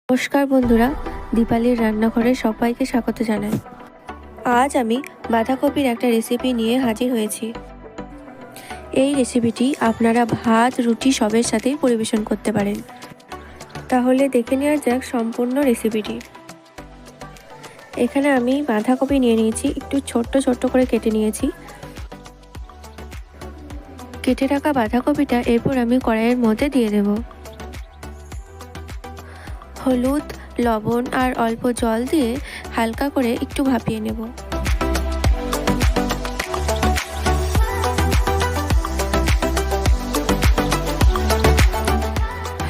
নমস্কার বন্ধুরা, দীপালির রান্নাঘরে সবাইকে স্বাগত জানাই। আজ আমি বাঁধাকপির একটা রেসিপি নিয়ে হাজির হয়েছি। এই রেসিপিটি আপনারা ভাত, রুটি সবের সাথেই পরিবেশন করতে পারেন। তাহলে দেখে নেওয়া যাক সম্পূর্ণ রেসিপিটি। এখানে আমি বাঁধাকপি নিয়ে নিয়েছি, একটু ছোট্ট ছোট্ট করে কেটে নিয়েছি। কেটে রাখা বাঁধাকপিটা এরপর আমি কড়াইয়ের মধ্যে দিয়ে দেব। হলুদ, লবণ আর অল্প জল দিয়ে হালকা করে একটু ভাপিয়ে নেব।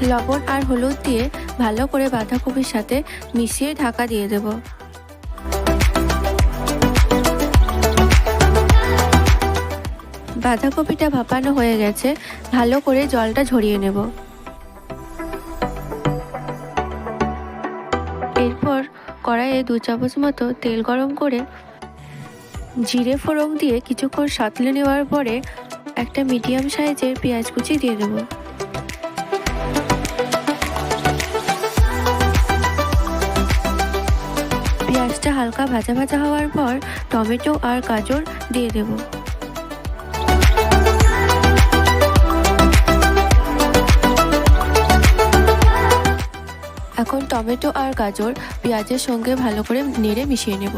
লবণ আর হলুদ দিয়ে ভালো করে বাঁধাকপির সাথে মিশিয়ে ঢাকা দিয়ে দেব। বাঁধাকপিটা ভাপানো হয়ে গেছে, ভালো করে জলটা ঝরিয়ে নেব। এরপর কড়াইয়ে 2 চামচ মতো তেল গরম করে জিরে ফোড়ন দিয়ে কিছুক্ষণ সাঁতলে নেওয়ার পরে একটা মিডিয়াম সাইজের পেঁয়াজ কুচি দিয়ে দেব। পেঁয়াজটা হালকা ভাজা ভাজা হওয়ার পর টমেটো আর গাজর দিয়ে দেব। এখন টমেটো আর গাজর পেঁয়াজের সঙ্গে ভালো করে নেড়ে মিশিয়ে নেব।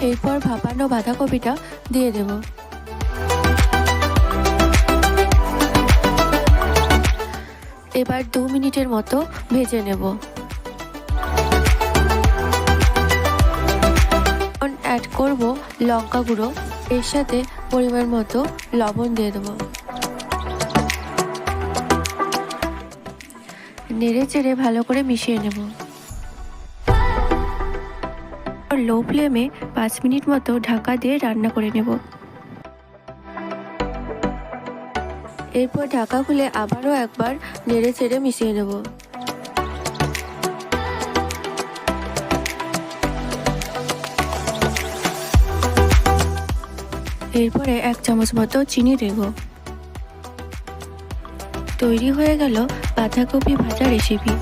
এরপর ভাপানো বাঁধাকপিটা দিয়ে দেব। এবার 2 মিনিটের মতো ভেজে নেব। এখন অ্যাড করব লঙ্কা গুঁড়ো, এর সাথে পরিমাণ মতো লবণ দিয়ে দেব। নেড়ে চেড়ে ভালো করে মিশিয়ে নেব। লো ফ্লেমে 5 মিনিট মতো ঢাকা দিয়ে রান্না করে নেব। এরপর ঢাকা খুলে আবারও একবার নেড়ে চেড়ে মিশিয়ে নেব। এরপরে 1 চামচ মতো চিনি দেব। তৈরি হয়ে গেল বাঁধাকপি ভাজা রেসিপি।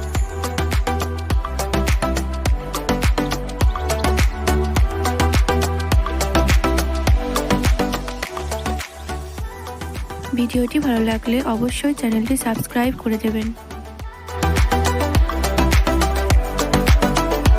ভিডিওটি ভালো লাগলে অবশ্যই চ্যানেলটি সাবস্ক্রাইব করে দেবেন।